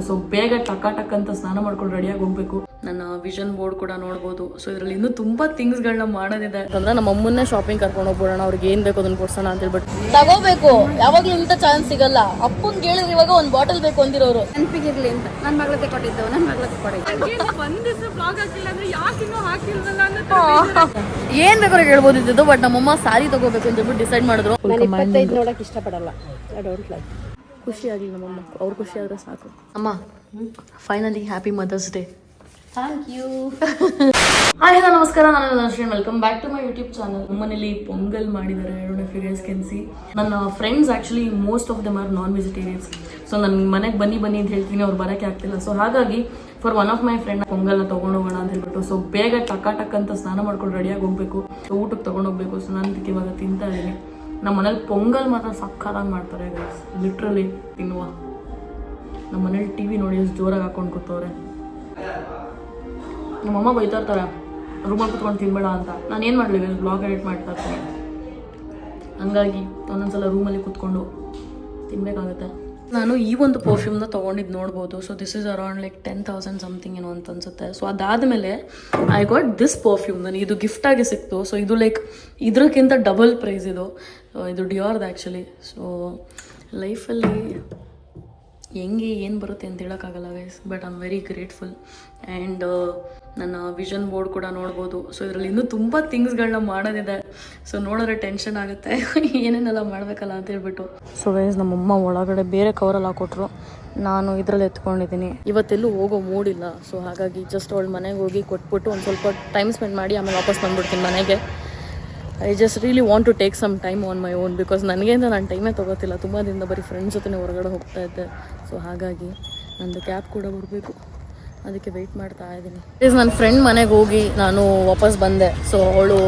So ಬೇಗ ಟಕ ಟಕ್ ಅಂತ ಸ್ನಾನ ಮಾಡ್ಕೊಂಡು ರೆಡಿಯಾಗಿ ಹೋಗ್ಬೇಕು. ನನ್ನ ವಿಷನ್ ಬೋರ್ಡ್ ಕೂಡ ನೋಡ್ಬೋದು. ಸೊ ಇದರಲ್ಲಿ ಇನ್ನೂ ತುಂಬಾ ಥಿಂಗ್ಸ್ಗಳನ್ನ ಮಾಡೋದಿದೆ ಅಂತಂದ್ರೆ ನಮ್ಮ ಅಮ್ಮನ್ನೇ ಶಾಪಿಂಗ್ ಕರ್ಕೊಂಡು ಹೋಗ್ಬೋಣ, ಅವ್ರಿಗೆ ಏನ್ ಬೇಕು ಅದನ್ನ ಕೊಡ್ಸೋಣ ಅಂತ ಹೇಳ್ಬಿಟ್ಟು ತಗೋಬೇಕು. ಯಾವಾಗ್ಲೂ ಇಂಥ ಚಾನ್ಸ್ ಸಿಗಲ್ಲ. ಅಪ್ಪನ್ ಕೇಳಿದ್ರೆ ಇವಾಗ ಒಂದ್ ಬಾಟಲ್ ಬೇಕು ಅಂದಿರೋರು ನೆನಪಿಗಿರ್ಲಿ ಅಂತ ನನ್ನ ಮಗಳಿಗೆ ಕೊಟ್ಟಿದ್ದೆವು, ನನ್ನ ಮಗಳಿಗೆ ಕೊಟ್ಟಿದ್ದೆ. ಒಂದ್ ದಿವಸ ಬ್ಲಾಗ್ ಹಾಕಿಲ್ಲ ಅಂದ್ರೆ ಯಾಕೆ ಇನ್ನೂ ಹಾಕಿಲ್ವಲ್ಲ ಅನ್ನೋ ಏನ್ ಬೇಕಾದ್ರೆ ಹೇಳ್ಬೋದಿದ್ದು. ಬಟ್ ನಮ್ಮಮ್ಮ ಸಾರಿ ತಗೋಬೇಕು ಅಂತ ಹೇಳ್ಬಿಟ್ಟು ಡಿಸೈಡ್ ಮಾಡಿದ್ರು. ನಾನು 25 ನೋಡಕ್ ಇಷ್ಟಪಡಲ್ಲ. I don't like. ಖುಷಿ ಆಗಲಿ ನಮ್ಮಮ್ಮ, ಅವ್ರು ಖುಷಿ ಆದ್ರೆ ಸಾಕು. ಅಮ್ಮ finally happy mother's day. Thank you. Hi hello ನಮಸ್ಕಾರ, ನಾನು Ashwin. Welcome back to my YouTube channel. ನಮ್ಮನೇಲಿ ಪೊಂಗಲ್ ಮಾಡಿದ್ದಾರೆ. I don't know if you guys can see. ನನ್ನ friends actually most of them are non vegetarians. So ನನ್ನ ಮನೆಗೆ ಬನ್ನಿ ಅಂತ ಹೇಳ್ತೀನಿ, ಅವ್ರು ಬರೋಕ್ಕೆ ಆಗ್ತಿಲ್ಲ. ಸೊ ಹಾಗಾಗಿ for one of my friend ಪೊಂಗಲ್ನ ತೊಗೊಂಡು ಹೋಗೋಣ ಅಂತ ಹೇಳ್ಬಿಟ್ಟು ಸೊ ಬೇಗ ಟಕ್ ಅಂತ ಸ್ನಾನ ಮಾಡ್ಕೊಂಡು ರೆಡಿಯಾಗಿ ಹೋಗ್ಬೇಕು. ಸೊ ಊಟಕ್ಕೆ ತೊಗೊಂಡೋಗ್ಬೇಕು. ಸೊ ನಾನು ಅದಕ್ಕೆ ಇವಾಗ ತಿಂತಾ ಇದ್ದೀನಿ. ನಮ್ಮ ಮನೇಲಿ ಪೊಂಗಲ್ ಮಾತ್ರ ಸಕ್ಕತ್ತಾಗಿ ಮಾಡ್ತಾರೆ ಗೈಸ್, ಲಿಟ್ರಲಿ ತಿನ್ನುವ. ನಮ್ಮ ಮನೇಲಿ ಟಿ ವಿ ನೋಡಿ ಎಷ್ಟು ಜೋರಾಗಿ ಹಾಕೊಂಡು ಕೂತವ್ರೆ. ನಮ್ಮಮ್ಮ ಬೈತಾ ಇರ್ತಾರೆ ರೂಮಲ್ಲಿ ಕುತ್ಕೊಂಡು ತಿನ್ಬೇಡ ಅಂತ. ನಾನು ಏನು ಮಾಡಲಿ ಗೈಸ್, ಬ್ಲಾಗ್ ಎಡಿಟ್ ಮಾಡ್ತಾ ಇರ್ತೀನಿ. ಹಂಗಾಗಿ ಒಂದೊಂದ್ಸಲ ರೂಮಲ್ಲಿ ಕುತ್ಕೊಂಡು ತಿನ್ಬೇಕಾಗುತ್ತೆ. ನಾನು ಈ ಒಂದು ಪರ್ಫ್ಯೂಮ್ನ ತೊಗೊಂಡಿದ್ದು ನೋಡ್ಬೋದು. So this is around like 10,000 something ಏನೋ ಅಂತ ಅನ್ಸುತ್ತೆ. ಸೊ ಅದಾದಮೇಲೆ ಐ ಗಾಟ್ ದಿಸ್ ಪರ್ಫ್ಯೂಮ್. ನನಗೆ ಇದು ಗಿಫ್ಟಾಗಿ ಸಿಕ್ತು. ಸೊ ಇದು ಲೈಕ್ ಇದಕ್ಕಿಂತ ಡಬಲ್ ಪ್ರೈಸ್ ಇದು ಡಿಯೋರ್ದು ಆ್ಯಕ್ಚುಲಿ. ಸೊ ಲೈಫಲ್ಲಿ ಹೆಂಗೆ ಏನು ಬರುತ್ತೆ ಅಂತ ಹೇಳೋಕ್ಕಾಗಲ್ಲ guys, but I am very grateful. And ನನ್ನ ವಿಷನ್ ಬೋರ್ಡ್ ಕೂಡ ನೋಡ್ಬೋದು. ಸೊ ಇದರಲ್ಲಿ ಇನ್ನೂ ತುಂಬ ಥಿಂಗ್ಸ್ಗಳನ್ನ ಮಾಡೋದಿದೆ. ಸೊ ನೋಡಿದ್ರೆ ಟೆನ್ಷನ್ ಆಗುತ್ತೆ ಏನೇನೆಲ್ಲ ಮಾಡಬೇಕಲ್ಲ ಅಂತ ಹೇಳ್ಬಿಟ್ಟು. ಸೊ ಗೈಸ್ ನಮ್ಮಮ್ಮ ಒಳಗಡೆ ಬೇರೆ ಕವರಲ್ಲಿ ಹಾಕೊಟ್ರು, ನಾನು ಇದರಲ್ಲಿ ಎತ್ಕೊಂಡಿದ್ದೀನಿ. ಇವತ್ತೆಲ್ಲೂ ಹೋಗೋ ಮೂಡಿಲ್ಲ. ಸೊ ಹಾಗಾಗಿ ಜಸ್ಟ್ ಅವಳ ಮನೆಗೆ ಹೋಗಿ ಕೊಟ್ಬಿಟ್ಟು ಒಂದು ಸ್ವಲ್ಪ ಟೈಮ್ ಸ್ಪೆಂಡ್ ಮಾಡಿ ಆಮೇಲೆ ವಾಪಸ್ ಬಂದ್ಬಿಡ್ತೀನಿ ಮನೆಗೆ. I just really want to take some time on my own, because ನನಗೆ ಅಂತ ನಾನು ಟೈಮೇ ತೊಗೋತಿಲ್ಲ. ತುಂಬ ದಿನದ ಬರೀ ಫ್ರೆಂಡ್ಸ್ ಜೊತೆ ಹೊರಗಡೆ ಹೋಗ್ತಾ ಇದ್ದೆ. ಸೊ ಹಾಗಾಗಿ ನಂದು ಕ್ಯಾಬ್ ಕೂಡ ಬರಬೇಕು, ಅದಕ್ಕೆ ವೆಯ್ಟ್ ಮಾಡ್ತಾ ಇದ್ದೀನಿ. ಪ್ಲೀಸ್ ನನ್ನ ಫ್ರೆಂಡ್ ಮನೆಗೆ ಹೋಗಿ ನಾನು ವಾಪಸ್ ಬಂದೆ. ಸೊ ಅವಳು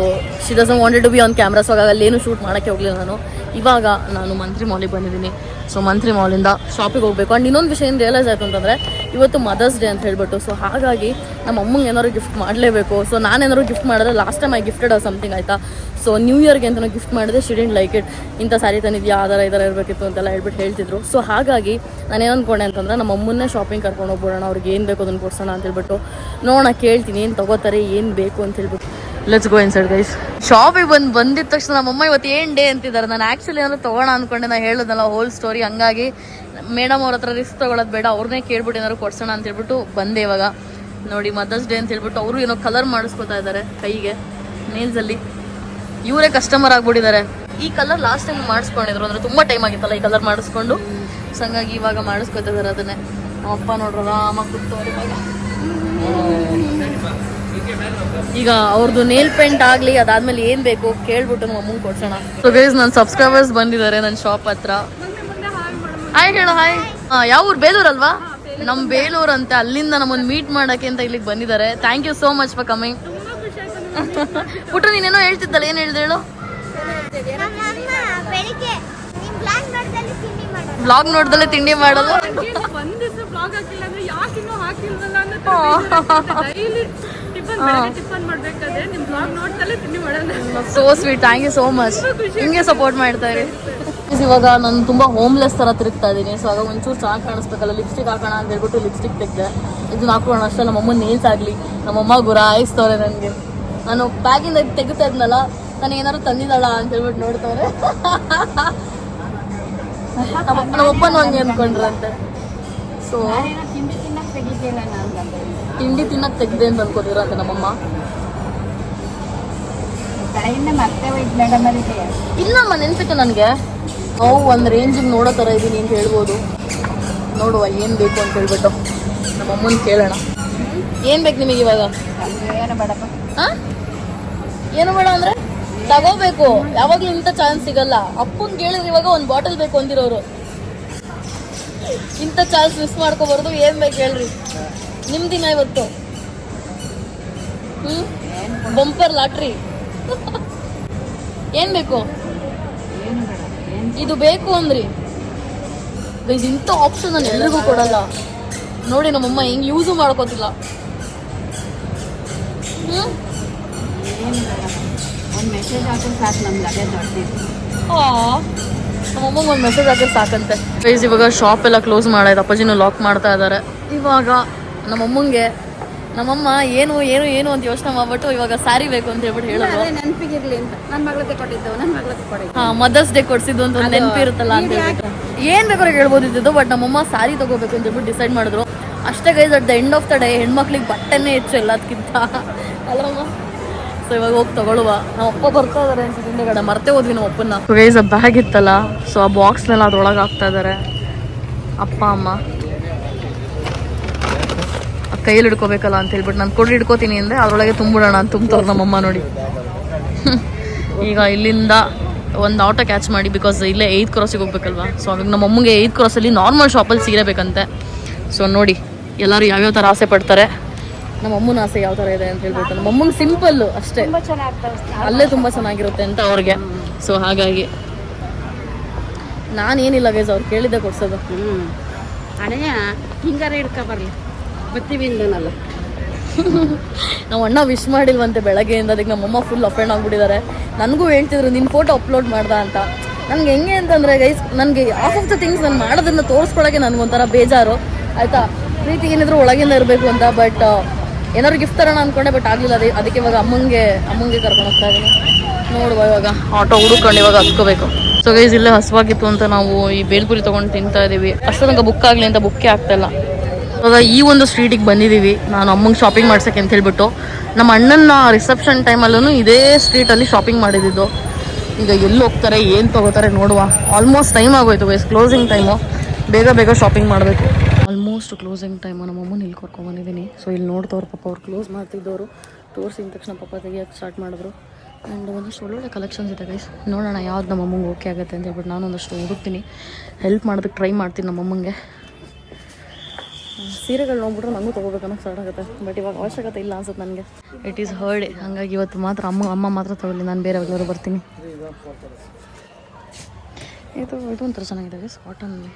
she doesn't wanted to be on camera. So ಹಾಗಾಗಿ ಅಲ್ಲೇನು ಶೂಟ್ ಮಾಡೋಕ್ಕೆ ಹೋಗಲಿಲ್ಲ ನಾನು. ಇವಾಗ ನಾನು ಮಂತ್ರಿ ಮಾಲಿಗೆ ಬಂದಿದ್ದೀನಿ. ಸೊ ಮಂತ್ರಿ ಮಾಲಿಂದ ಶಾಪಿಗೆ ಹೋಗಬೇಕು. ಆ್ಯಂಡ್ ಇನ್ನೊಂದು ವಿಷಯ ಏನು ರಿಯಲೈಸ್ ಆಯಿತು ಅಂತಂದರೆ ಇವತ್ತು ಮದರ್ಸ್ ಡೇ ಅಂತ ಹೇಳ್ಬಿಟ್ಟು. ಸೊ ಹಾಗಾಗಿ ನಮ್ಮ ಅಮ್ಮಂಗೆ ಏನಾದ್ರು ಗಿಫ್ಟ್ ಮಾಡಲೇಬೇಕು. ಸೊ ನಾನೇನಾದ್ರು ಗಿಫ್ಟ್ ಮಾಡಿದ್ರೆ last time I gifted something ಆಯಿತಾ. ಸೊ ನ್ಯೂ ಇಯರ್ಗೆ ಅಂತ ಗಿಫ್ಟ್ ಮಾಡಿದ್ರೆ ಶಿ ಡಿಡ್ಂಟ್ ಲೈಕ್ ಇಟ್. ಇಂಥ ಸ್ಯಾರಿ ತಂದಿದ್ಯಾ, ಆ ಥರ ಇರಬೇಕಿತ್ತು ಅಂತೆಲ್ಲ ಹೇಳ್ಬಿಟ್ಟು ಹೇಳ್ತಿದ್ರು. ಸೊ ಹಾಗಾಗಿ ನಾನೇನು ಅಂದ್ಕೊಂಡೆ ಅಂತಂದರೆ ನಮ್ಮ ಅಮ್ಮನ್ನೇ ಶಾಪಿಂಗ್ ಕರ್ಕೊಂಡು ಹೋಗ್ಬೋಣ, ಅವ್ರಿಗೆ ಏನು ಬೇಕು ಅದನ್ನು ಕೊಡ್ಸೋಣ ಅಂತ ಹೇಳ್ಬಿಟ್ಟು ನೋಡೋಣ, ಕೇಳ್ತೀನಿ ಏನು ತೊಗೋತಾರೆ, ಏನು ಬೇಕು ಅಂತ ಹೇಳ್ಬಿಟ್ಟು. Let's go inside guys. ಶಾಪಿಗೆ ಬಂದಿದ್ದ ತಕ್ಷಣ ನಮ್ಮಮ್ಮ ಇವತ್ತು ಏನು ಡೇ ಅಂತಿದ್ದಾರೆ. ನಾನು ಆ್ಯಕ್ಚುಲಿ ಏನಾದ್ರು ತೊಗೋಣ ಅಂದ್ಕೊಂಡೆ, ನಾನು ಹೇಳೋದಲ್ಲ ಹೋಲ್ ಸ್ಟೋರಿ. ಹಂಗಾಗಿ ಮೇಡಮ್ ಅವ್ರ ಹತ್ರ ರಿಸ್ಕ್ ತೊಗೊಳೋದು ಬೇಡ, ಅವ್ರನ್ನೇ ಕೇಳ್ಬಿಟ್ಟು ಏನಾದ್ರು ಕೊಡ್ಸೋಣ ಅಂತ ಹೇಳ್ಬಿಟ್ಟು ಬಂದೆ. ಇವಾಗ ನೋಡಿ ಮದರ್ಸ್ ಡೇ ಅಂತ ಹೇಳ್ಬಿಟ್ಟು ಅವರು ಏನೋ ಕಲರ್ ಮಾಡಿಸ್ಕೊತಾ ಇದ್ದಾರೆ ಕೈಗೆ, ನೇಲ್ಸಲ್ಲಿ. ಇವರೇ ಕಸ್ಟಮರ್ ಆಗ್ಬಿಟ್ಟಿದ್ದಾರೆ. ಈ ಕಲರ್ ಲಾಸ್ಟ್ ಟೈಮ್ ಮಾಡಿಸ್ಕೊಂಡಿದ್ರು, ಅಂದರೆ ತುಂಬ ಟೈಮ್ ಆಗಿತ್ತಲ್ಲ ಈ ಕಲರ್ ಮಾಡಿಸ್ಕೊಂಡು. ಸೊ ಹಂಗಾಗಿ ಇವಾಗ ಮಾಡಿಸ್ಕೊತಾ ಇದ್ದಾರೆ ಅದನ್ನೇ. ಅಪ್ಪ ನೋಡ್ರ ಆರಾಮಾಗಿ ಕೂತವ್ರು. ಈಗ ಅವ್ರದ್ದು ನೇಲ್ ಪೇಂಟ್ ಆಗಲಿ, ಅದಾದ್ಮೇಲೆ ಏನು ಬೇಕು ಕೇಳ್ಬಿಟ್ಟು ನಮ್ಮ ಅಮ್ಮಂಗೆ ಕೊಡ್ಸೋಣ. ಸೊ ಗೈಸ್ ನನ್ನ ಸಬ್ಸ್ಕ್ರೈಬರ್ಸ್ ಬಂದಿದ್ದಾರೆ ನನ್ನ ಶಾಪ್ ಹತ್ರ. ಹಾಯ್ ಹೇಳು. ಹಾಯ್. ಯಾವ ಊರು? ಬೇಲೂರಲ್ವಾ? ನಮ್ಮ ಬೇಲೂರು ಅಂತ. ಅಲ್ಲಿಂದ ನಮ್ಮನ್ನು ಮೀಟ್ ಮಾಡೋಕ್ಕೆ ಅಂತ ಇಲ್ಲಿಗೆ ಬಂದಿದ್ದಾರೆ. Thank you so much for coming. ಪುಟ್ಟ ನೀನೇನೋ ಹೇಳ್ತಿದ್ದಲ್ಲ, ಏನು ಹೇಳ್ದೆ ಹೇಳು? ಬ್ಲಾಗ್ ನೋಡ್ದಲ್ಲೇ ತಿಂಡಿ ಮಾಡೋದು. So sweet, thank you so much. ಹಿಂಗೆ ಸಪೋರ್ಟ್ ಮಾಡ್ತಾ ಇರಿ. ಇವಾಗ ನಾನು ತುಂಬ ಹೋಮ್ಲೆಸ್ ಥರ ತಿರುಗ್ತಾ ಇದ್ದೀನಿ. ಸೊ ಆಗ ಒಂಚೂರು ಚೆನ್ನಾಗಿ ಕಾಣಿಸ್ಬೇಕಲ್ಲ, ಲಿಪ್ಸ್ಟಿಕ್ ಹಾಕೋಣ ಅಂತ ಹೇಳ್ಬಿಟ್ಟು ಲಿಪ್ಸ್ಟಿಕ್ ತೆಗೆದೆ. ಇದನ್ನ ಹಾಕೋಣ ಅಷ್ಟೇ. ನಮ್ಮಮ್ಮ ನೇಲ್ಸ್ ಆಗಲಿ, ನಮ್ಮಮ್ಮ ಗುರಾಯಿಸ್ತವ್ರೆ ನನಗೆ. ನಾನು ಬ್ಯಾಗಿಂದ ತೆಗಿತಾ ಇದ್ನಲ್ಲ, ನಾನು ಏನಾದ್ರು ತಂದಿದ್ದಾಳ ಅಂತ ಹೇಳ್ಬಿಟ್ಟು ನೋಡ್ತವ್ರೆ. ನಮ್ಮಪ್ಪನೂ ಹಂಗೆ ಅಂದ್ಕೊಂಡ್ರಂತೆ. ಸೊ ತಿಂಡಿ ತಿನ್ನಕ್ಕೆ ತೆಗ್ದೆ ಅಂತ ಅನ್ಕೋತಿರಂತೆ ನಮ್ಮಮ್ಮ. ಇಲ್ಲಮ್ಮ ನೆನ್ಪಿಟ್ಟು ನನಗೆ. ನಾವು ಒಂದು ರೇಂಜಿಗೆ ನೋಡೋ ಥರ ಇದ್ದೀನಿ ಅಂತ ಹೇಳ್ಬೋದು. ನೋಡುವ ಏನು ಬೇಕು ಅಂತ ಹೇಳ್ಬಿಟ್ಟು ನಮ್ಮಮ್ಮನ ಕೇಳೋಣ. ಏನು ಬೇಕು ನಿಮಗೆ ಇವಾಗ? ಹಾಂ, ಏನು ಬೇಡ ಅಂದರೆ ತಗೋಬೇಕು. ಯಾವಾಗಲೂ ಇಂಥ ಚಾನ್ಸ್ ಸಿಗಲ್ಲ. ಅಪ್ಪನ ಕೇಳಿದ್ರೆ ಇವಾಗ ಒಂದು ಬಾಟಲ್ ಬೇಕು ಅಂದಿರೋರು. ಇಂಥ ಚಾನ್ಸ್ ಮಿಸ್ ಮಾಡ್ಕೋಬಾರ್ದು. ಏನು ಬೇಕು ಹೇಳ್ರಿ, ನಿಮ್ಮ ದಿನ ಇವತ್ತು. Bumper lottery. ಏನು ಬೇಕು? ಇದು ಬೇಕು ಅಂದ್ರಿ. ಇಂಥ ಆಪ್ಷನ್ ನಾನು ಎಲ್ರಿಗೂ ಕೊಡಲ್ಲ. ನೋಡಿ ನಮ್ಮಮ್ಮ ಹೆಂಗೆ ಯೂಸು ಮಾಡ್ಕೋತಿಲ್ಲ. ಒಂದು ಮೆಸೇಜ್ ಹಾಕಿ ಸಾಕು ನಮ್ಗೆ ಅದೇ ದೊಡ್ಡ. ನಮ್ಮಮ್ಮಗೆ ಒಂದು ಮೆಸೇಜ್ ಹಾಕಿದ್ರೆ ಸಾಕಂತೆ. ಗೈಸ್ ಇವಾಗ ಶಾಪ್ ಎಲ್ಲ ಕ್ಲೋಸ್ ಮಾಡಾಯ್ತು, ಅಪ್ಪಾಜಿನೂ ಲಾಕ್ ಮಾಡ್ತಾ ಇದ್ದಾರೆ. ಇವಾಗ ನಮ್ಮಮ್ಮ ಏನು ಏನು ಏನು ಅಂತ ಯೋಚನೆ ಮಾಡ್ಬಿಟ್ಟು ಇವಾಗ ಸ್ಯಾರಿ ಬೇಕು ಅಂತ ಹೇಳ್ಬಿಟ್ಟು ಹೇಳಿದ್ರು. ನೆನಪಿಗಿರ್ಲಿ ಅಂತ ನನ್ನ ಮಗಳದ್ದು ಕೊಟ್ಟಿದ್ದೆವು, ನನ್ನ ಮಗಳದ್ದು ಕೊಡಿ. ಮದರ್ಸ್ ಡೇ ಕೊಡ್ಸಿದ್ದು ಅಂತ ಒಂದು ನೆನಪಿರುತ್ತಲ್ಲ ಅಂತ ಹೇಳ್ಬಿಟ್ಟು ಏನ್ ಬೇಕಾದ್ರೆ ಹೇಳ್ಬೋದಿದ್ದು. ಬಟ್ ನಮ್ಮಮ್ಮ ಸ್ಯಾರಿ ತಗೋಬೇಕು ಅಂತ ಹೇಳ್ಬಿಟ್ಟು ಡಿಸೈಡ್ ಮಾಡಿದ್ರು ಅಷ್ಟೇ. Guys at the end of the day ಹೆಣ್ಮಕ್ಳಿಗೆ ಬಟ್ಟೆನೇ ಹೆಚ್ಚು ಎಲ್ಲದಕ್ಕಿಂತ ಅಲ್ಲಮ್ಮ. ಸೊ ಇವಾಗ ಹೋಗಿ ತಗೊಳ್ಳುವ. ನಮ್ಮ ಅಪ್ಪ ಬರ್ತಾ ಇದಾರೆ ಅಂತ ಹಿಂದೆಗಡೆ ಮರ್ತೇ ಹೋದ್ವಿ ನಮ್ಮ ಅಪ್ಪನ. ಗೈಸ್ ಆ ಬ್ಯಾಗ್ ಇತ್ತಲ್ಲ, ಸೊ ಆ ಬಾಕ್ಸ್ನೆಲ್ಲ ಅದ್ರೊಳಗೆ ಹಾಕ್ತಾ ಇದಾರೆ ಅಪ್ಪ ಅಮ್ಮ. ಕೈಯಲ್ಲಿ ಹಿಡ್ಕೋಬೇಕಲ್ಲ ಅಂತ ಹೇಳ್ಬಿಟ್ಟು ನಾನು ಕೊಡಿ ಹಿಡ್ಕೋತೀನಿ ಅಂದರೆ ಅದರೊಳಗೆ ತುಂಬಿಡೋಣ ಅಂತ ತುಂಬ್ತವ್ರು ನಮ್ಮಮ್ಮ ನೋಡಿ. ಈಗ ಇಲ್ಲಿಂದ ಒಂದು ಆಟೋ ಕ್ಯಾಚ್ ಮಾಡಿ, ಬಿಕಾಸ್ ಇಲ್ಲೇ 8th ಕ್ರಾಸಿಗೆ ಹೋಗ್ಬೇಕಲ್ವಾ. ಸೊ ಹಾಗಾಗಿ ನಮ್ಮ ಅಮ್ಮಗೆ 8th ಕ್ರಾಸಲ್ಲಿ ನಾರ್ಮಲ್ ಶಾಪಲ್ಲಿ ಸೀರೆ ಬೇಕಂತೆ. ಸೊ ನೋಡಿ ಎಲ್ಲರೂ ಯಾವ್ಯಾವ ಥರ ಆಸೆ ಪಡ್ತಾರೆ, ನಮ್ಮ ಅಮ್ಮನ ಆಸೆ ಯಾವ ಥರ ಇದೆ ಅಂತ ಹೇಳ್ಬಿಟ್ಟು. ನಮ್ಮ ಅಮ್ಮಂಗೆ ಸಿಂಪಲ್ಲು ಅಷ್ಟೇ, ಅಲ್ಲೇ ತುಂಬ ಚೆನ್ನಾಗಿರುತ್ತೆ ಅಂತ ಅವ್ರಿಗೆ. ಸೊ ಹಾಗಾಗಿ ನಾನೇನಿಲ್ಲ ಗೈಸ್, ಅವ್ರು ಕೇಳಿದ್ದೆ ಕೊಡ್ಸೋದು. ಅಣ್ಣಯ್ಯ ಹಿಂಗಾರ ಹಿಡ್ಕೊ ಬರಲಿ ಬರ್ತೀವಿ ಇಂದನಲ್ಲ. ನಾವು ಅಣ್ಣ ವಿಶ್ ಮಾಡಿಲ್ವಂತೆ ಬೆಳಗ್ಗೆಯಿಂದ, ಅದಕ್ಕೆ ನಮ್ಮಮ್ಮ ಫುಲ್ ಅಫೆಂಡ್ ಆಗಿಬಿಟ್ಟಿದ್ದಾರೆ. ನನಗೂ ಹೇಳ್ತಿದ್ರು ನಿನ್ನ ಫೋಟೋ ಅಪ್ಲೋಡ್ ಮಾಡ್ದ ಅಂತ. ನನಗೆ ಹೆಂಗೆ ಅಂತಂದರೆ ಗೈಸ್, ನನಗೆ ಆಫ್ ಆಫ್ ದ ಥಿಂಗ್ಸ್ ನಾನು ಮಾಡೋದನ್ನು ತೋರಿಸ್ಕೊಳಕ್ಕೆ ನನಗೊಂಥರ ಬೇಜಾರು ಆಯಿತಾ. ಪ್ರೀತಿ ಏನಿದ್ರು ಒಳಗಿಂದ ಇರಬೇಕು ಅಂತ. ಬಟ್ ಏನಾದ್ರು ಗಿಫ್ಟ್ ತರೋಣ ಅಂದ್ಕೊಂಡೆ, ಬಟ್ ಆಗಲಿಲ್ಲ. ಅದಕ್ಕೆ ಇವಾಗ ಅಮ್ಮಂಗೆ ಕರ್ಕೊಂಡು ಹೋಗ್ತಾ ಇದ್ದೀನಿ. ನೋಡುವ ಇವಾಗ ಆಟೋ ಹುಡುಕೊಂಡು ಇವಾಗ ಹತ್ಕೋಬೇಕು. ಸೊ ಗೈಸ್ ಇಲ್ಲೇ ಹಸುವಾಗಿತ್ತು ಅಂತ ನಾವು ಈ ಬೇಲ್ಪುರಿ ತೊಗೊಂಡು ತಿಂತಾ ಇದ್ದೀವಿ. ಅಷ್ಟೊಂದು ಬುಕ್ ಆಗಲಿ ಅಂತ ಬುಕ್ಕೇ ಆಗ್ತಾಯಿಲ್ಲ. ಇವಾಗ ಈ ಒಂದು ಸ್ಟ್ರೀಟಿಗೆ ಬಂದಿದ್ದೀವಿ ನಾನು ಅಮ್ಮಂಗೆ ಶಾಪಿಂಗ್ ಮಾಡ್ಸೋಕ್ಕೆ ಅಂತ ಹೇಳ್ಬಿಟ್ಟು. ನಮ್ಮ ಅಣ್ಣನ ರಿಸೆಪ್ಷನ್ ಟೈಮಲ್ಲೂ ಇದೇ ಸ್ಟ್ರೀಟಲ್ಲಿ ಶಾಪಿಂಗ್ ಮಾಡಿದ್ದು. ಈಗ ಎಲ್ಲಿ ಹೋಗ್ತಾರೆ ಏನು ತೊಗೋತಾರೆ ನೋಡುವ. ಆಲ್ಮೋಸ್ಟ್ ಟೈಮ್ ಆಗೋಯ್ತು ಗೈಸ್, ಕ್ಲೋಸಿಂಗ್ ಟೈಮು. ಬೇಗ ಶಾಪಿಂಗ್ ಮಾಡಬೇಕು. Almost closing time. ನಮ್ಮ ಅಮ್ಮನ ಇಲ್ಲಿ ಕರ್ಕೊಂಡ್ಬಂದಿದ್ದೀನಿ. ಸೊ ಇಲ್ಲಿ ನೋಡ್ತವ್ರು ಪಾಪ, ಅವ್ರು ಕ್ಲೋಸ್ ಮಾಡ್ತಿದ್ದವರು ತೋರಿಸಿದ ತಕ್ಷಣ ಪಾಪ ತೆಗಿಯೋಕ್ಕೆ ಸ್ಟಾರ್ಟ್ ಮಾಡಿದ್ರು. ಆ್ಯಂಡ್ ಒಂದಷ್ಟು ಒಳ್ಳೊಳ್ಳೆ ಕಲೆಕ್ಷನ್ಸ್ ಇದೆ ಗೈಸ್. ನೋಡೋಣ ಯಾವ್ದು ನಮ್ಮ ಅಮ್ಮಂಗೆ ಓಕೆ ಆಗುತ್ತೆ ಅಂತ ಹೇಳ್ಬಿಟ್ಟು ನಾನು ಒಂದಷ್ಟು ಹುಡುಕ್ತೀನಿ, ಹೆಲ್ಪ್ ಮಾಡೋದಕ್ಕೆ ಟ್ರೈ ಮಾಡ್ತೀನಿ ನಮ್ಮ ಅಮ್ಮಂಗೆ. ಸೀರೆಗಳು ನೋಡ್ಬಿಟ್ರೆ ನನಗೂ ತೊಗೋಬೇಕನ್ನೋ ಸ್ಟಾರ್ಟ್ ಆಗುತ್ತೆ. ಬಟ್ ಇವಾಗ ಅವಶ್ಯಕತೆ ಇಲ್ಲ ಅನ್ಸುತ್ತೆ ನನಗೆ. It is heard. ಹಾಗಾಗಿ ಇವತ್ತು ಮಾತ್ರ ಅಮ್ಮ ಮಾತ್ರ ತಗೊಳ್ಳಿ, ನಾನು ಬೇರೆ ಎಲ್ಲರೂ ಬರ್ತೀನಿ. ಇದು ಒಂಥರ ಚೆನ್ನಾಗಿದೆ ಗೈಸ್, ಕಾಟನ್ಲಿ.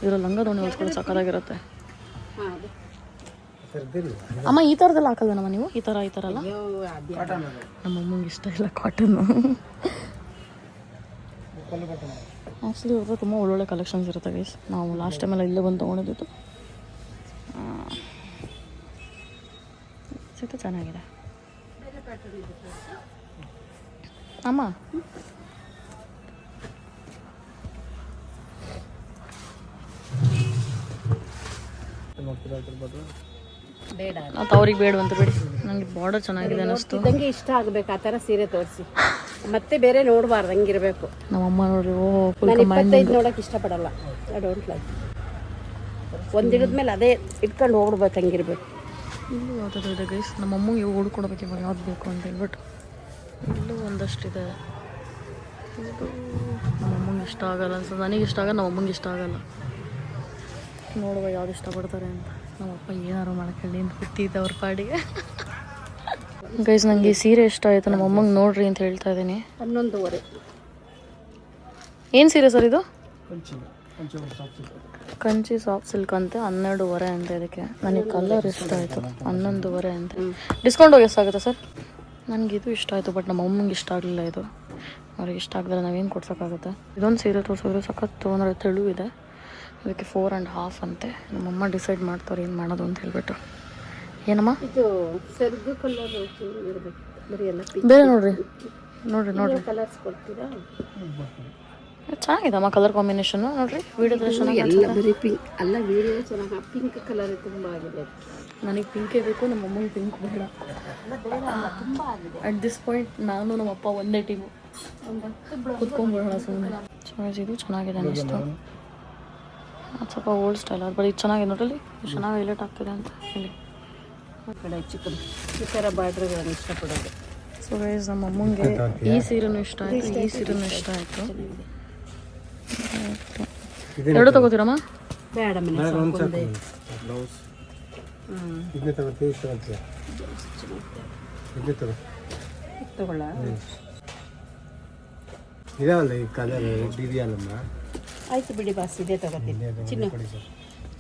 ಇದರ ಲಂಗ ದೋಣಿ ಹೊಲ್ಸ್ಕೊಂಡು ಸಕ್ಕತ್ತಾಗಿರುತ್ತೆ. ಅಮ್ಮ ಈ ಥರದ್ದೆಲ್ಲ ಹಾಕಲ್ವೇನಮ್ಮ ನೀವು? ಈ ಥರ ಅಲ್ಲ ನಮ್ಮ ಅಮ್ಮಂಗೆ ಇಷ್ಟ ಇಲ್ಲ ಕಾಟನ್ನು. ಆ್ಯಕ್ಚುಲಿ ಇವ್ರದ್ದು ತುಂಬ ಒಳ್ಳೊಳ್ಳೆ ಕಲೆಕ್ಷನ್ಸ್ ಇರುತ್ತೆ ಗೈಸ್. ನಾವು ಲಾಸ್ಟ್ ಟೈಮೆಲ್ಲ ಇಲ್ಲೇ ಬಂದು ತೊಗೊಂಡಿದ್ದು. ಸಿಟ್ಟು ಚೆನ್ನಾಗಿದೆ ಅಮ್ಮ. ಮತ್ತು ಅವ್ರಿಗೆ ಬೇಡವಂತ ಬಿಡಿ, ನನಗೆ ಬಾರ್ಡರ್ ಚೆನ್ನಾಗಿದೆ ಅನ್ನಿಸ್ತು. ಇದ್ದಂಗೆ ಇಷ್ಟ ಆಗಬೇಕು ಆ ಥರ ಸೀರೆ ತೋರಿಸಿ, ಮತ್ತೆ ಬೇರೆ ನೋಡಬಾರ್ದು, ಹಂಗಿರಬೇಕು. ನಮ್ಮಮ್ಮ ನೋಡ್ರಿ, ನಾನು 25 ನೋಡೋಕೆ ಇಷ್ಟಪಡಲ್ಲ. I don't like. ಒಂದಿಡಿದ್ಮೇಲೆ ಅದೇ ಇಟ್ಕೊಂಡು ಹೋಗ್ಬಿಡ್ಬೇಕು, ಹಂಗಿರ್ಬೇಕು. ಇಲ್ಲೂ ಯಾವುದಾದ್ರು ಇದೆ ಗೈಸ್. ನಮ್ಮಮ್ಮಗೆ ಇವು ಹುಡ್ಕೊಡ್ಬೇಕು ಇವಾಗ ಯಾವ್ದು ಬೇಕು ಅಂತ ಹೇಳ್ಬಿಟ್ಟು. ಇಲ್ಲೂ ಒಂದಷ್ಟಿದೆ. ಇದು ನಮ್ಮಮ್ಮಗೆ ಇಷ್ಟ ಆಗಲ್ಲ ಅನ್ಸುತ್ತೆ, ನನಗೆ ಇಷ್ಟ ಆಗಲ್ಲ, ನಮ್ಮಮ್ಮಗೆ ಇಷ್ಟ ಆಗಲ್ಲ. ನೋಡುವ ಯಾವ್ದು ಇಷ್ಟಪಡ್ತಾರೆ ಅಂತ. ನಮ್ಮಪ್ಪ ಏನಾರು ಮಾಡ್ಕೊಳ್ಳಿ ಅಂತ ಕೂತಿದ್ದೆ ಅವ್ರ ಪಾಡಿಗೆ. ಗೈಸ್ ನನಗೆ ಈ ಸೀರೆ ಇಷ್ಟ ಆಯಿತು, ನಮ್ಮ ಅಮ್ಮಂಗೆ ನೋಡ್ರಿ ಅಂತ ಹೇಳ್ತಾ ಇದ್ದೀನಿ. 11:15. ಏನು ಸೀರೆ ಸರ್ ಇದು? ಕಂಚಿ ಸಾಫ್ಟ್ ಸಿಲ್ಕ್ ಅಂತೆ. 12:15 ಅಂತ. ಇದಕ್ಕೆ ನನಗೆ ಕಲರ್ ಇಷ್ಟ ಆಯಿತು. 11:15 ಅಂತ. ಡಿಸ್ಕೌಂಟ್ ಹೋಗಿ ಎಷ್ಟಾಗುತ್ತೆ ಸರ್? ನನಗಿದು ಇಷ್ಟ ಆಯಿತು, ಬಟ್ ನಮ್ಮ ಅಮ್ಮಂಗೆ ಇಷ್ಟ ಆಗಲಿಲ್ಲ ಇದು. ಅವ್ರಿಗೆ ಇಷ್ಟ ಆಗಲಿಲ್ಲ, ನಾವೇನು ಕೊಡ್ಸೋಕ್ಕಾಗುತ್ತೆ. ಇದೊಂದು ಸೀರೆ ತೋರಿಸಿದ್ರೆ ಸಖತ್ತು ಅಂದರೆ ತೆಳು ಇದೆ. ಇದಕ್ಕೆ 4.5 ಅಂತೆ. ನಮ್ಮಮ್ಮ ಡಿಸೈಡ್ ಮಾಡ್ತಾರೆ ಏನು ಮಾಡೋದು ಅಂತ ಹೇಳ್ಬಿಟ್ಟು. ಏನಮ್ಮ ಇದು ಸರ್ಗು ಕಲರ್ ಇರಬೇಕು, ಬರೀ ಎಲ್ಲ ಬೇರೆ ನೋಡ್ರಿ ಕಲರ್ಸ್ ಕೊಡ್ತೀರಾ? ಚೆನ್ನಾಗಿದಮ್ಮ ಕಲರ್ ಕಾಂಬಿನೇಷನ್. ನೋಡ್ರಿ ವಿಡಿಯೋದಲ್ಲಿ ಚೆನ್ನಾಗಿ ಎಲ್ಲ ಬರೀ ಪಿಂಕ್ ಅಲ್ಲ, ವಿಡಿಯೋ ಚೆನ್ನಾಗಿ ಪಿಂಕ್ ಕಲರ್ ತುಂಬ ಆಗಿದೆ. ನನಗೆ ಪಿಂಕೇ ಬೇಕು, ನಮ್ಮ ಅಮ್ಮಂಗೆ ಪಿಂಕ್ ಬೇಡ. ತುಂಬ ಆಗಿದೆ ಅಟ್ ದಿಸ್ ಪಾಯಿಂಟ್ ನಾನು ನಮ್ಮಪ್ಪ ಒಂದೇ ಟೀಮು, ಕುತ್ಕೊಂಡ್ಬಿಡೋಣ ಸುಮ್ಮನೆ. ಸೊ ಇದು ಚೆನ್ನಾಗಿದೆ ಅನ್ನಿಸ್ತು. ಅದು ಸ್ವಲ್ಪ ಓಲ್ಡ್ ಸ್ಟೈಲ್, ಅದು ಬರೀ ಚೆನ್ನಾಗಿದೆ ನೋಡ್ರಿ, ಚೆನ್ನಾಗಿ ಹೈಲೈಟ್ ಆಗ್ತದೆ ಅಂತ ಹೇಳಿ. ಕಡೆ ಚಿಕ್ಕದು ಈ ಥರ ಬಾರ್ಡ್ರ್ಗಳನ್ನು ಇಷ್ಟಪಡೋದು. ಸೊ ಗೈಸ್ ನಮ್ಮ ಅಮ್ಮಂಗೆ ಈ ಸೀರೆನೂ ಇಷ್ಟ ಆಯಿತು, ಈ ಸೀರೆನೂ ಇಷ್ಟ ಆಯಿತು. ಎರಡು ತಗೋತೀರಮ್ಮ? ಬೇಡ ತಗೊಳ್ಳ ಆಯ್ತು ಬಿಡಿ ಬಾಸ್, ಇದೇ ತಗೋತೀನಿ ಚಿನ್ನ.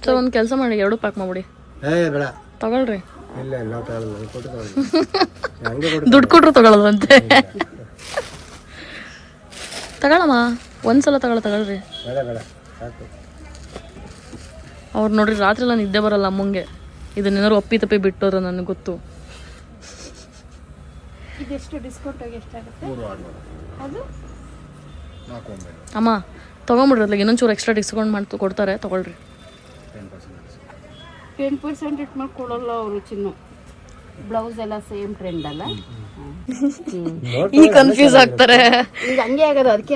ಸರ್ ಒಂದು ಕೆಲಸ ಮಾಡಿ, ಎರಡು ಪ್ಯಾಕ್ ಮಾಡ್ಬಿಡಿ. ತಗೊಳ್ರಿ. ದುಡ್ಡು ಕೊಟ್ರು ತಗೊಳ್ಳೋದಂತೆ. ತಗೊಳಮ್ಮ ಒಂದ್ಸಲ ತಗೊಳ್ರಿ. ಅವ್ರು ನೋಡ್ರಿ ರಾತ್ರಿ ಎಲ್ಲ ನಿದ್ದೆ ಬರಲ್ಲ ಅಮ್ಮಂಗೆ. ಇದನ್ನೇನಾದ್ರು ಒಪ್ಪಿ ತಪ್ಪಿ ಬಿಟ್ಟೋರು ನನಗೆ ಗೊತ್ತು. ಇದೆಷ್ಟು ಡಿಸ್ಕೌಂಟ್ ಆಗಿ ಎಷ್ಟಾಗುತ್ತೆ ಅದು? ಅಮ್ಮ ತೊಗೊಂಬಿಡ್ರಲ್ಲ, ಇನ್ನೊಂಚೂರು ಎಕ್ಸ್ಟ್ರಾ ಡಿಸ್ಕೌಂಟ್ ಮಾಡಿ ಕೊಡ್ತಾರೆ, ತೊಗೊಳ್ರಿ. 10% ಇಟ್ ಮಾಡಿ ಕೊಡಲ್ಲ ಅವರು. ಚಿನ್ನು ಬ್ಲೌಸ್ ಎಲ್ಲ ಸೇಮ್ ಟ್ರೆಂಡ್ ಅಲ್ಲ, ಈ ಕನ್ಫ್ಯೂಸ್ ಆಗ್ತಾರೆ. ಈಗ ಹಂಗೆ ಆಗೋದು. ಅದಕ್ಕೆ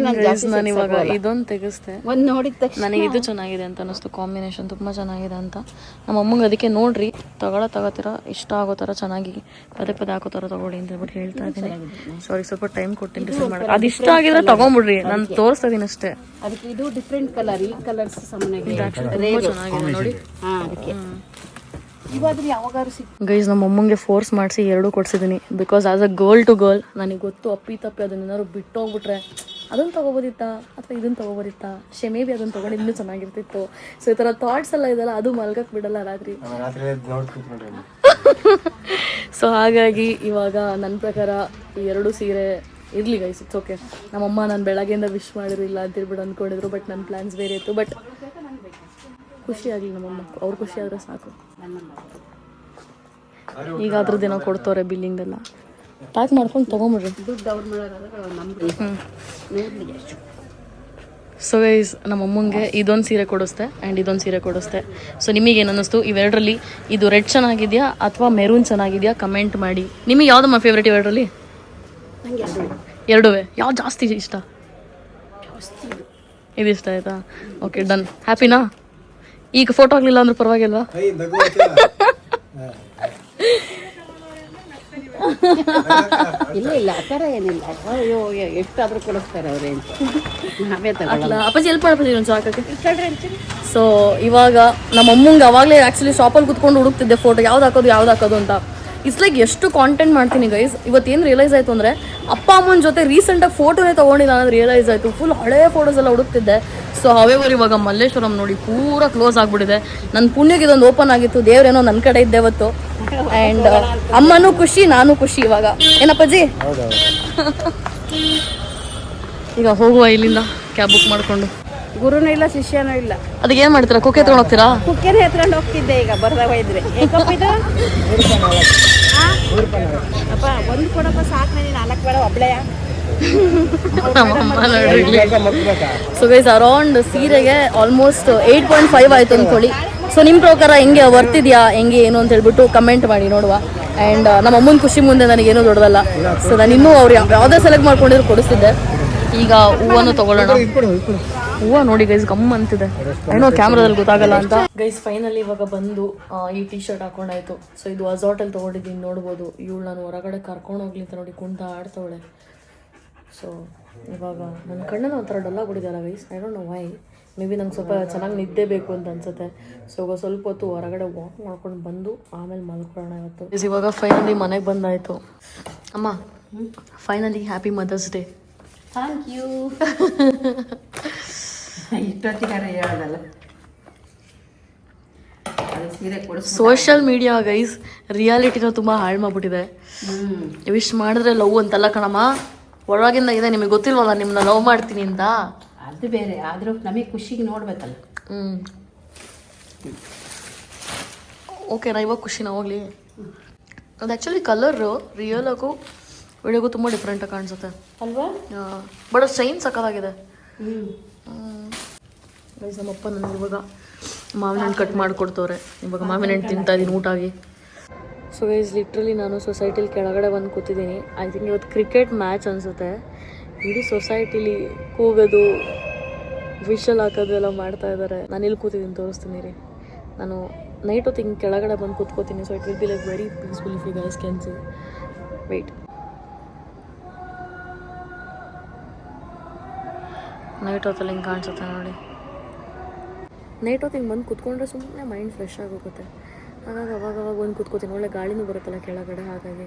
ನಾನು ಇವಾಗ ಇದೊಂದು ತೆಗಿಸ್ದೆ, ಒಂದು ನೋಡಿದ ತಕ್ಷಣ ನನಗೆ ಇದು ಚೆನ್ನಾಗಿದೆ ಅಂತ ಅನ್ನಿಸ್ತು. ಕಾಂಬಿನೇಷನ್ ತುಂಬ ಚೆನ್ನಾಗಿದೆ ಅಂತ ನಮ್ಮ ಅಮ್ಮಂಗೆ ಅದಕ್ಕೆ ನೋಡ್ರಿ ತಗೋತೀರಾ, ಇಷ್ಟ ಆಗೋ ಥರ ಚೆನ್ನಾಗಿ ಪದೇ ಪದೇ ಹಾಕೋ ಥರ ತಗೊಳ್ಳಿ ಅಂತ ಹೇಳ್ಬಿಟ್ಟು ಹೇಳ್ತಾ ಇದ್ದೀನಿ. ಸಾರಿ, ಸ್ವಲ್ಪ ಟೈಮ್ ಕೊಟ್ಟಿನಿ ಡಿಸೈಡ್ ಮಾಡಿ. ಅದು ಇಷ್ಟ ಆಗಿದ್ರೆ ತಗೊಂಬಿಡ್ರಿ, ನಾನು ತೋರಿಸ್ತಾ ಇದೀನಿ ಅಷ್ಟೇ. ಅದಕ್ಕೆ ಇದು ಡಿಫ್ರೆಂಟ್ ಕಲರ್, ಈ ಕಲರ್ಸ್ ಸಾಮಾನ್ಯವಾಗಿ ಚೆನ್ನಾಗಿದೆ ನೋಡಿ. ಅದಕ್ಕೆ ಇವಾದ್ರೂ ಯಾವಾಗಾದ್ರು ಗೈಸ್ ನಮ್ಮ ಅಮ್ಮಂಗೆ ಫೋರ್ಸ್ ಮಾಡಿಸಿ ಎರಡೂ ಕೊಡ್ಸಿದ್ದೀನಿ. Because as a girl to girl ನನಗೆ ಗೊತ್ತು ಅಪ್ಪಿ ತಪ್ಪಿ ಅದನ್ನೇನಾದ್ರು ಬಿಟ್ಟೋಗ್ಬಿಟ್ರೆ ಅದನ್ನು ತೊಗೋಬೋದಿತ್ತಾ ಅಥವಾ ಇದನ್ನು ತೊಗೋಬೋದಿತ್ತಾ, ಮೇ ಬಿ ಅದನ್ನು ತೊಗೊಂಡು ಇನ್ನೂ ಚೆನ್ನಾಗಿರ್ತಿತ್ತು. ಸೊ ಈ ಥರ ಥಾಟ್ಸ್ ಎಲ್ಲ ಇದೆಲ್ಲ, ಅದು ಮಲ್ಗಕ್ಕೆ ಬಿಡಲ್ಲ ರಾತ್ರಿ. ಸೊ ಹಾಗಾಗಿ ಇವಾಗ ನನ್ನ ಪ್ರಕಾರ ಈ ಎರಡು ಸೀರೆ ಇರಲಿ ಗೈಸ್, ಇಟ್ಸ್ ಓಕೆ. ನಮ್ಮಮ್ಮ ನಾನು ಬೆಳಗ್ಗೆಯಿಂದ ವಿಶ್ ಮಾಡಿರಲಿಲ್ಲ ಅಂತೇಳ್ಬಿಟ್ಟು ಅಂದ್ಕೊಂಡಿದ್ರು, ಬಟ್ ನನ್ನ ಪ್ಲ್ಯಾನ್ಸ್ ಬೇರೆ ಇತ್ತು. ಬಟ್ ಖುಷಿ ಆಗಲಿ ನಮ್ಮಮ್ಮ, ಅವ್ರು ಖುಷಿ ಆದರೆ ಸಾಕು. ಈಗ ಅದ್ರದ್ದೇನೋ ಕೊಡ್ತವ್ರೆ ಬಿಲ್ಲಿಂಗ್ದೆಲ್ಲ, ಪ್ಯಾಕ್ ಮಾಡ್ಕೊಂಡು ತೊಗೊಂಬಿಡ್ರಿ. ಸೊ ಗೈಸ್ ನಮ್ಮ ಅಮ್ಮಂಗೆ ಇದೊಂದು ಸೀರೆ ಕೊಡಿಸ್ದೆ ಆ್ಯಂಡ್ ಇದೊಂದು ಸೀರೆ ಕೊಡಿಸ್ದೆ. ಸೊ ನಿಮಗೇನು ಅನ್ನಿಸ್ತು ಇವೆರಡರಲ್ಲಿ? ಇದು ರೆಡ್ ಚೆನ್ನಾಗಿದೆಯಾ ಅಥವಾ ಮೆರೂನ್ ಚೆನ್ನಾಗಿದೆಯಾ ಕಮೆಂಟ್ ಮಾಡಿ. ನಿಮಗೆ ಯಾವುದಮ್ಮ ಫೇವ್ರೇಟ್ ಇವೆರಡರಲ್ಲಿ? ಎರಡೂ. ಯಾವ್ದು ಜಾಸ್ತಿ ಇಷ್ಟ? ಇದು ಇಷ್ಟ ಆಯ್ತಾ? Okay done. ಹ್ಯಾಪಿನಾ? ಈಗ ಫೋಟೋ ಆಗಲಿಲ್ಲ ಅಂದ್ರೆ ಪರವಾಗಿಲ್ವಾ? ಇಲ್ಲ ಆ ಥರ ಏನಿಲ್ಲ. ಅಯ್ಯೋ ಎಷ್ಟಾದರೂ ಕೊಡಿಸ್ತಾರೆ ಅವ್ರೆ ಅಂತ ನಾವೇ ತಗೊಳ್ಳಲ್ಲ. ಅಪ್ಪಾಜಿ ಎಲ್ಲಿ ಮಾಡ್ಬೋದು ಒಂದು ಸಾಕಕ್ಕೆ. ಸೊ ಇವಾಗ ನಮ್ಮ ಅಮ್ಮಂಗೆ ಅವಾಗಲೇ ಆ್ಯಕ್ಚುಲಿ ಶಾಪಲ್ಲಿ ಕುತ್ಕೊಂಡು ಹುಡುಕ್ತಿದ್ದೆ ಫೋಟೋ ಯಾವ್ದು ಹಾಕೋದು ಅಂತ. ಇಟ್ಸ್ ಲೈಕ್ ಎಷ್ಟು ಕಾಂಟೆಂಟ್ ಮಾಡ್ತೀನಿ ಗೈಸ್. ಇವತ್ತೇನು ರಿಯಲೈಸ್ ಆಯಿತು ಅಂದರೆ ಅಪ್ಪ ಅಮ್ಮನ ಜೊತೆ ರೀಸೆಂಟಾಗಿ ಫೋಟೋನೇ ತೊಗೊಂಡಿಲ್ಲ ಅನ್ನೋದು ರಿಯಲೈಸ್ ಆಯಿತು. ಫುಲ್ ಹಳೇ ಫೋಟೋಸ್ ಎಲ್ಲ ಹುಡುಕ್ತಿದ್ದೆ. ಸೊ ಹವೇವರ್ ಇವಾಗ ಮಲ್ಲೇಶ್ವರಂ ನೋಡಿ ಪೂರ ಕ್ಲೋಸ್ ಆಗಿಬಿಟ್ಟಿದೆ. ನನ್ನ ಪುಣ್ಯಕ್ಕೆ ಇದೊಂದು ಓಪನ್ ಆಗಿತ್ತು, ದೇವ್ರೇನೋ ನನ್ನ ಕಡೆ ಇದ್ದೇವತ್ತು. ಆ್ಯಂಡ್ ಅಮ್ಮನೂ ಖುಷಿ, ನಾನು ಖುಷಿ. ಇವಾಗ ಏನಪ್ಪಾಜಿ ಈಗ ಹೋಗುವ ಇಲ್ಲಿಂದ ಕ್ಯಾಬ್ ಬುಕ್ ಮಾಡಿಕೊಂಡು. ಗುರುನೂ ಇಲ್ಲ ಶಿಷ್ಯನೂ ಇಲ್ಲ. ಅದಕ್ಕೆ ಏನು ಮಾಡ್ತೀರಾ? ಕುಕ್ಕೆ ತೊಗೊಂಡು ಹೋಗ್ತೀರಾ? ಕುಕ್ಕೆನೇ ಎತ್ಕೊಂಡು ಹೋಗ್ತಿದ್ದೆ ಈಗ ಬರ್ದಾಗ ಇದ್ರೆ. ಏಕಪ್ಪಿದು ಅಪ್ಪ ಒಂದು ಕೊಡಪ್ಪ ಸಾಕು, ನನಗೆ 4 ಬೇಡ ಒಬ್ಳೆಯ. ಸೊ ಗೈಸ್ ಅರೌಂಡ್ ಸೀರೆಗೆ ಆಲ್ಮೋಸ್ಟ್ 8.5 ಆಯ್ತು ಅಂದ್ಕೊಳ್ಳಿ. ಸೊ ನಿಮ್ಮ ಪ್ರಕಾರ ಹೆಂಗೆ ವರ್ತಿದ್ಯಾ, ಹೆಂಗೆ ಏನು ಅಂತ ಹೇಳ್ಬಿಟ್ಟು ಕಮೆಂಟ್ ಮಾಡಿ ನೋಡುವ. ಆ್ಯಂಡ್ ನಮ್ಮ ಅಮ್ಮನ ಖುಷಿ ಮುಂದೆ ನನಗೇನು ದೊಡ್ಡದಲ್ಲ. ಸೊ ನಾನು ಇನ್ನೂ ಅವ್ರು ಯಾವುದೇ ಸೆಲೆಕ್ಟ್ ಮಾಡ್ಕೊಂಡಿದ್ರು ಕೊಡಿಸ್ತಿದ್ದೆ. ಈಗ ಹೂವನ್ನು ತಗೊಳ್ಳೋಣ. ಹೂವು ನೋಡಿ ಗೈಸ್ ಗಮ್ ಅಂತಿದೆ, ಏನೋ ಕ್ಯಾಮ್ರಾದಲ್ಲಿ ಗೊತ್ತಾಗಲ್ಲ ಅಂತ. ಗೈಸ್ ಫೈನಲಿ ಇವಾಗ ಬಂದು ಈ ಟೀ ಶರ್ಟ್ ಹಾಕೊಂಡಾಯ್ತು. ಸೊ ಇದು ಅಝಾಟಲ್ಲಿ ತೊಗೊಂಡಿದ್ದೀನಿ, ನೋಡ್ಬೋದು. ಇವಳು ನಾನು ಹೊರಗಡೆ ಕರ್ಕೊಂಡು ಹೋಗ್ಲಿ ಅಂತ ನೋಡಿ ಕುಂಟ ಆಡ್ತವಳೆ. ಸೊ ಇವಾಗ ನನ್ನ ಕಣ್ಣಲ್ಲಿ ಒಂಥರ ಡಲ್ಲಾಗ್ಬಿಟ್ಟಿದ್ದಾರ guys, I don't know why. Maybe ನಂಗೆ ಸ್ವಲ್ಪ ಚೆನ್ನಾಗಿ ನಿದ್ದೆ ಬೇಕು ಅಂತ ಅನ್ಸುತ್ತೆ. ಸೊ ಇವಾಗ ಸ್ವಲ್ಪ ಹೊತ್ತು ಹೊರಗಡೆ ವಾಕ್ ಮಾಡ್ಕೊಂಡು ಬಂದು ಆಮೇಲೆ ಮಲ್ಕೊಳ್ಳೋಣ ಇವತ್ತು. ಇವಾಗ ಫೈನಲಿ ಮನೆಗೆ ಬಂದಾಯಿತು. ಅಮ್ಮ finally happy mother's day. Thank you. ಇಷ್ಟೊತ್ತಿಗಾರ ಹೇಳೋದಲ್ಲ, ಸೋಷಿಯಲ್ ಮೀಡಿಯಾ ಗೈಸ್ ರಿಯಾಲಿಟಿನ ತುಂಬ ಹಾಳು ಮಾಡ್ಬಿಟ್ಟಿದೆ. ವಿಶ್ ಮಾಡಿದ್ರೆ ಲವ್ ಅಂತಲ್ಲ ಕಣಮ್ಮ, ಒಳಗಿಂದ ಇದೆ. ನಿಮಗೆ ಗೊತ್ತಿಲ್ವಲ್ಲ ನಿಮ್ಮನ್ನ ಲವ್ ಮಾಡ್ತೀನಿ ಅಂತ. ಅದು ಬೇರೆ, ಆದರೂ ನಮಗೆ ಖುಷಿಗೆ ನೋಡ್ಬೇಕಲ್ಲ. ಓಕೆ ನಾ ಇವಾಗ ಖುಷಿನ ಹೋಗ್ಲಿ. ಅದು ಆ್ಯಕ್ಚುಲಿ ಕಲರು ರಿಯಲ್ ಆಗು ವಿಡಿಯೋಗೂ ತುಂಬ ಡಿಫ್ರೆಂಟಾಗಿ ಕಾಣಿಸುತ್ತೆ ಅಲ್ವಾ? ಬಟ್ ಅದು ಶೈನ್ ಸಕ್ಕತ್ತಾಗಿದೆ. ನಮ್ಮಪ್ಪ ನನಗೆ ಇವಾಗ ಮಾವಿನ ಹಣ್ಣು ಕಟ್ ಮಾಡಿಕೊಡ್ತವ್ರೆ. ಇವಾಗ ಮಾವಿನ ಹಣ್ಣು ತಿಂತಾ ಇದ್ದೀನಿ ಊಟಾಗಿ. ಸೊ ಗೈಸ್ ಲಿಟ್ರಲಿ ನಾನು ಸೊಸೈಟಿಲಿ ಕೆಳಗಡೆ ಬಂದು ಕೂತಿದ್ದೀನಿ. ಐ ಥಿಂಕ್ ಇವತ್ತು ಕ್ರಿಕೆಟ್ ಮ್ಯಾಚ್ ಅನಿಸುತ್ತೆ. ಇಡೀ ಸೊಸೈಟಿಲಿ ಕೂಗೋದು ವಿಷಲ್ ಹಾಕೋದು ಎಲ್ಲ ಮಾಡ್ತಾ ಇದ್ದಾರೆ. ನಾನು ಇಲ್ಲಿ ಕೂತಿದ್ದೀನಿ, ತೋರಿಸ್ತೀನಿ ರೀ. ನಾನು ನೈಟ್ ಹೊತ್ತು ಹಿಂಗೆ ಕೆಳಗಡೆ ಬಂದು ಕೂತ್ಕೋತೀನಿ. So it will be like very peaceful if you guys can see. Wait, night ಹೊತ್ತಲ್ಲಿ ಹಿಂಗೆ ಕಾಣಿಸುತ್ತೆ ನೋಡಿ. ನೈಟ್ ಹೊತ್ತು ಹಿಂಗೆ ಬಂದು ಕೂತ್ಕೊಂಡ್ರೆ ಸುಮ್ಮನೆ ಮೈಂಡ್ ಫ್ರೆಶ್ ಆಗೋಗುತ್ತೆ. ಹಾಗಾಗಿ ಅವಾಗ ಬಂದು ಕೂತ್ಕೋತೀನಿ. ಒಳ್ಳೆ ಗಾಳಿನೂ ಬರುತ್ತಲ್ಲ ಕೆಳಗಡೆ, ಹಾಗಾಗಿ